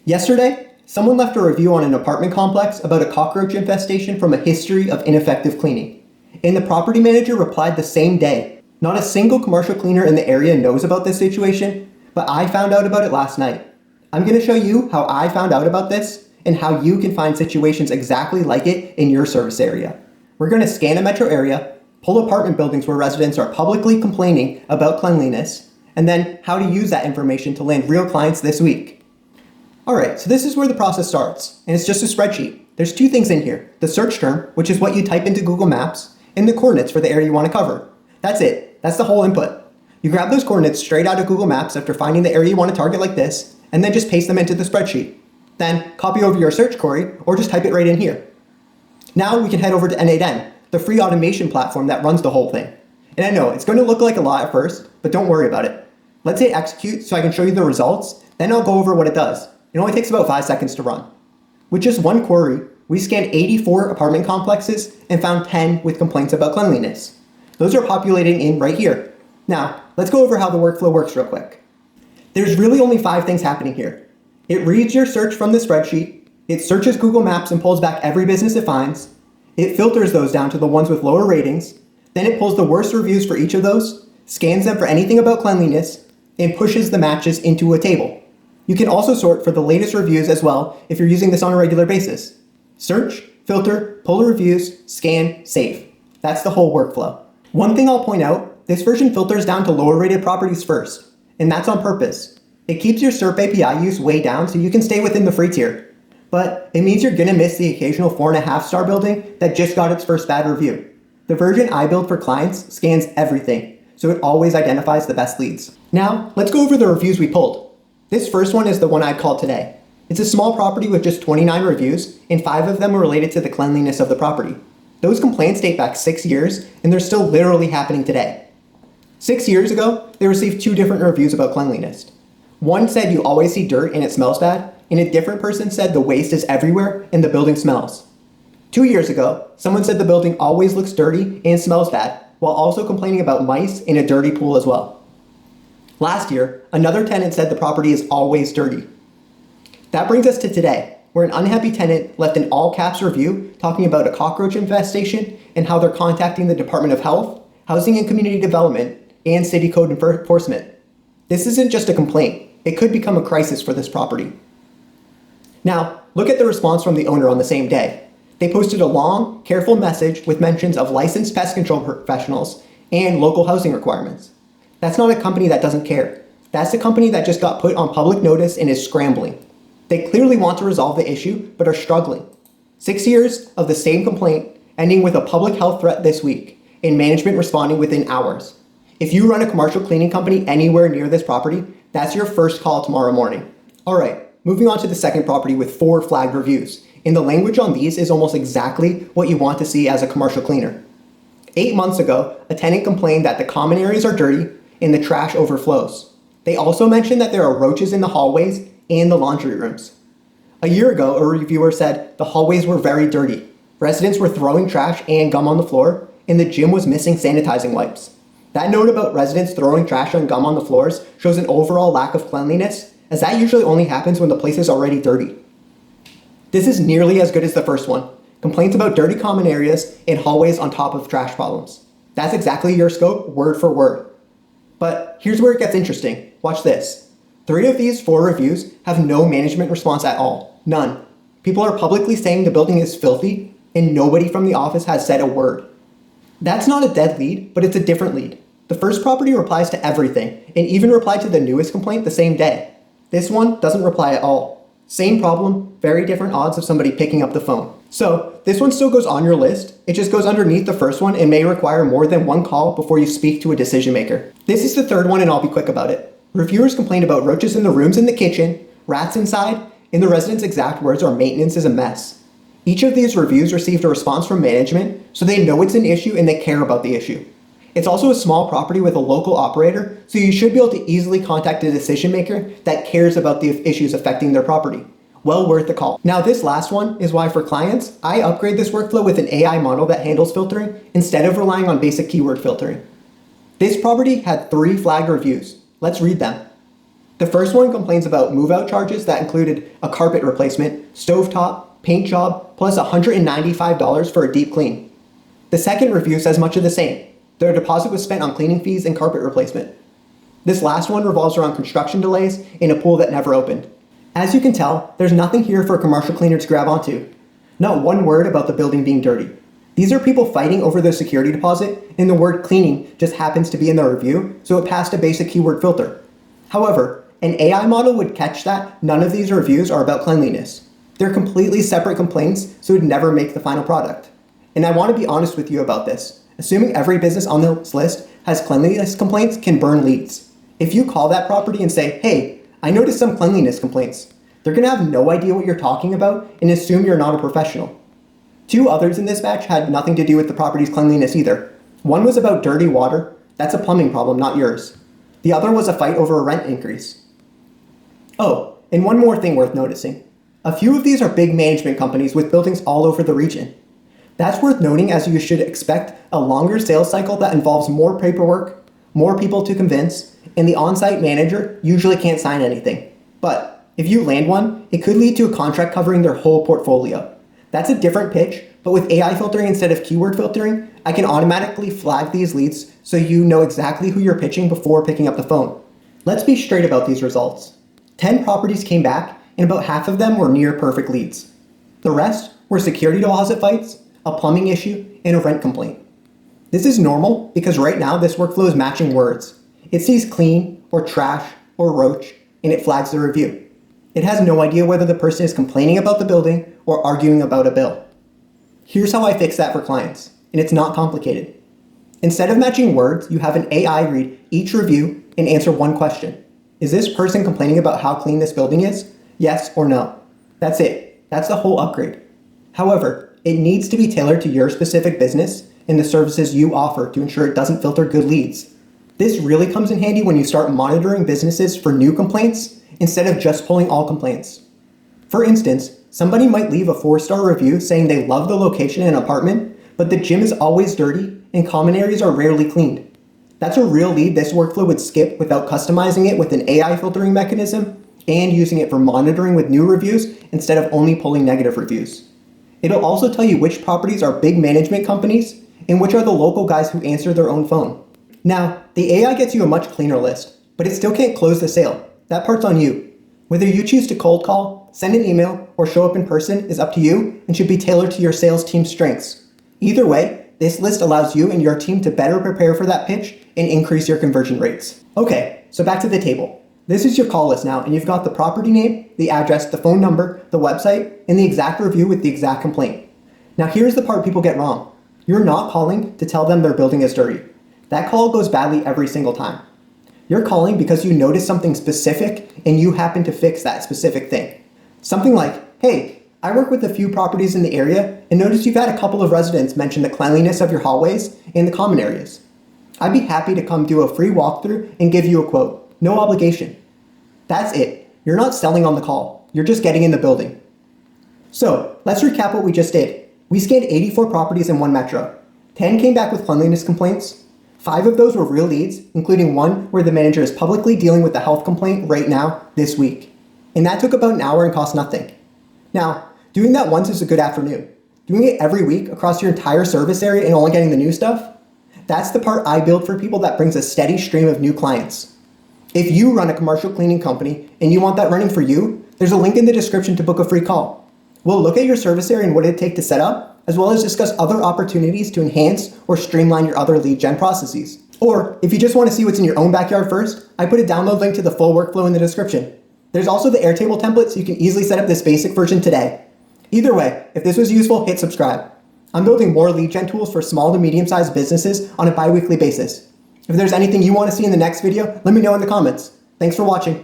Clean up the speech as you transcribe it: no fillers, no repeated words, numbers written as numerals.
Yesterday, someone left a review on an apartment complex about a cockroach infestation from a history of ineffective cleaning. And the property manager replied the same day. Not a single commercial cleaner in the area knows about this situation, but I found out about it last night. I'm going to show you how I found out about this and how you can find situations exactly like it in your service area. We're going to scan a metro area, pull apartment buildings where residents are publicly complaining about cleanliness, and then how to use that information to land real clients this week. Alright, so this is where the process starts, and it's just a spreadsheet. There's two things in here: the search term, which is what you type into Google Maps, and the coordinates for the area you want to cover. That's it. That's the whole input. You grab those coordinates straight out of Google Maps after finding the area you want to target like this, and then just paste them into the spreadsheet. Then copy over your search query, or just type it right in here. Now we can head over to n8n, the free automation platform that runs the whole thing. And I know, it's going to look like a lot at first, but don't worry about it. Let's hit execute so I can show you the results, then I'll go over what it does. It only takes about 5 seconds to run. With just one query, we scanned 84 apartment complexes and found 10 with complaints about cleanliness. Those are populating in right here. Now, let's go over how the workflow works real quick. There's really only 5 things happening here. It reads your search from the spreadsheet, it searches Google Maps and pulls back every business it finds, it filters those down to the ones with lower ratings, then it pulls the worst reviews for each of those, scans them for anything about cleanliness, and pushes the matches into a table. You can also sort for the latest reviews as well if you're using this on a regular basis. Search, filter, pull reviews, scan, save. That's the whole workflow. One thing I'll point out, this version filters down to lower rated properties first, and that's on purpose. It keeps your SERP API use way down so you can stay within the free tier. But it means you're gonna miss the occasional 4.5-star building that just got its first bad review. The version I build for clients scans everything, so it always identifies the best leads. Now, let's go over the reviews we pulled. This first one is the one I'd call today. It's a small property with just 29 reviews, and 5 of them were related to the cleanliness of the property. Those complaints date back 6 years, and they're still literally happening today. 6 years ago, they received 2 different reviews about cleanliness. One said you always see dirt and it smells bad, and a different person said the waste is everywhere and the building smells. 2 years ago, someone said the building always looks dirty and smells bad, while also complaining about mice in a dirty pool as well. Last year, another tenant said the property is always dirty. That brings us to today, where an unhappy tenant left an all-caps review talking about a cockroach infestation and how they're contacting the Department of Health, Housing and Community Development, and City Code Enforcement. This isn't just a complaint. It could become a crisis for this property. Now, look at the response from the owner on the same day. They posted a long, careful message with mentions of licensed pest control professionals and local housing requirements. That's not a company that doesn't care. That's a company that just got put on public notice and is scrambling. They clearly want to resolve the issue, but are struggling. 6 years of the same complaint, ending with a public health threat this week, and management responding within hours. If you run a commercial cleaning company anywhere near this property, that's your first call tomorrow morning. Alright, moving on to the second property with 4 flagged reviews. And the language on these is almost exactly what you want to see as a commercial cleaner. 8 months ago, a tenant complained that the common areas are dirty and the trash overflows. They also mentioned that there are roaches in the hallways and the laundry rooms. A year ago, a reviewer said the hallways were very dirty. Residents were throwing trash and gum on the floor, and the gym was missing sanitizing wipes. That note about residents throwing trash and gum on the floors shows an overall lack of cleanliness, as that usually only happens when the place is already dirty. This is nearly as good as the first one. Complaints about dirty common areas and hallways on top of trash problems. That's exactly your scope, word for word. But here's where it gets interesting. Watch this. 3 of these 4 reviews have no management response at all. None. People are publicly saying the building is filthy, and nobody from the office has said a word. That's not a dead lead, but it's a different lead. The first property replies to everything, and even replied to the newest complaint the same day. This one doesn't reply at all. Same problem, very different odds of somebody picking up the phone. So, this one still goes on your list, it just goes underneath the first one and may require more than one call before you speak to a decision maker. This is the third one and I'll be quick about it. Reviewers complained about roaches in the rooms in the kitchen, rats inside, and the residents' exact words are maintenance is a mess. Each of these reviews received a response from management, so they know it's an issue and they care about the issue. It's also a small property with a local operator, so you should be able to easily contact a decision maker that cares about the issues affecting their property. Well worth the call. Now this last one is why for clients, I upgrade this workflow with an AI model that handles filtering instead of relying on basic keyword filtering. This property had 3 flagged reviews. Let's read them. The first one complains about move-out charges that included a carpet replacement, stovetop, paint job, plus $195 for a deep clean. The second review says much of the same. Their deposit was spent on cleaning fees and carpet replacement. This last one revolves around construction delays in a pool that never opened. As you can tell, there's nothing here for a commercial cleaner to grab onto. Not one word about the building being dirty. These are people fighting over their security deposit, and the word cleaning just happens to be in the review, so it passed a basic keyword filter. However, an AI model would catch that none of these reviews are about cleanliness. They're completely separate complaints, so it would never make the final product. And I want to be honest with you about this. Assuming every business on this list has cleanliness complaints can burn leads. If you call that property and say, hey, I noticed some cleanliness complaints, they're going to have no idea what you're talking about and assume you're not a professional. Two others in this batch had nothing to do with the property's cleanliness either. One was about dirty water. That's a plumbing problem, not yours. The other was a fight over a rent increase. Oh, and one more thing worth noticing. A few of these are big management companies with buildings all over the region. That's worth noting, as you should expect a longer sales cycle that involves more paperwork, more people to convince, and the on-site manager usually can't sign anything. But if you land one, it could lead to a contract covering their whole portfolio. That's a different pitch, but with AI filtering instead of keyword filtering, I can automatically flag these leads so you know exactly who you're pitching before picking up the phone. Let's be straight about these results. 10 properties came back, and about half of them were near perfect leads. The rest were security deposit fights, a plumbing issue, and a rent complaint. This is normal because right now this workflow is matching words. It sees clean, or trash, or roach, and it flags the review. It has no idea whether the person is complaining about the building or arguing about a bill. Here's how I fix that for clients, and it's not complicated. Instead of matching words, you have an AI read each review and answer one question. Is this person complaining about how clean this building is? Yes or no. That's it. That's the whole upgrade. However, it needs to be tailored to your specific business and the services you offer to ensure it doesn't filter good leads. This really comes in handy when you start monitoring businesses for new complaints instead of just pulling all complaints. For instance, somebody might leave a 4-star review saying they love the location in an apartment, but the gym is always dirty and common areas are rarely cleaned. That's a real lead this workflow would skip without customizing it with an AI filtering mechanism and using it for monitoring with new reviews instead of only pulling negative reviews. It'll also tell you which properties are big management companies and which are the local guys who answer their own phone. Now, the AI gets you a much cleaner list, but it still can't close the sale. That part's on you. Whether you choose to cold call, send an email, or show up in person is up to you and should be tailored to your sales team's strengths. Either way, this list allows you and your team to better prepare for that pitch and increase your conversion rates. Okay, so back to the table. This is your call list now, and you've got the property name, the address, the phone number, the website, and the exact review with the exact complaint. Now here's the part people get wrong. You're not calling to tell them their building is dirty. That call goes badly every single time. You're calling because you noticed something specific and you happen to fix that specific thing. Something like, hey, I work with a few properties in the area and noticed you've had a couple of residents mention the cleanliness of your hallways and the common areas. I'd be happy to come do a free walkthrough and give you a quote. No obligation. That's it. You're not selling on the call. You're just getting in the building. So let's recap what we just did. We scanned 84 properties in one metro. 10 came back with cleanliness complaints. 5 of those were real leads, including one where the manager is publicly dealing with the health complaint right now, this week. And that took about an hour and cost nothing. Now, doing that once is a good afternoon. Doing it every week across your entire service area and only getting the new stuff? That's the part I build for people that brings a steady stream of new clients. If you run a commercial cleaning company and you want that running for you, there's a link in the description to book a free call. We'll look at your service area and what it'd take to set up, as well as discuss other opportunities to enhance or streamline your other lead gen processes. Or if you just want to see what's in your own backyard first, I put a download link to the full workflow in the description. There's also the Airtable template so you can easily set up this basic version today. Either way, if this was useful, hit subscribe. I'm building more lead gen tools for small to medium-sized businesses on a bi-weekly basis. If there's anything you want to see in the next video, let me know in the comments. Thanks for watching.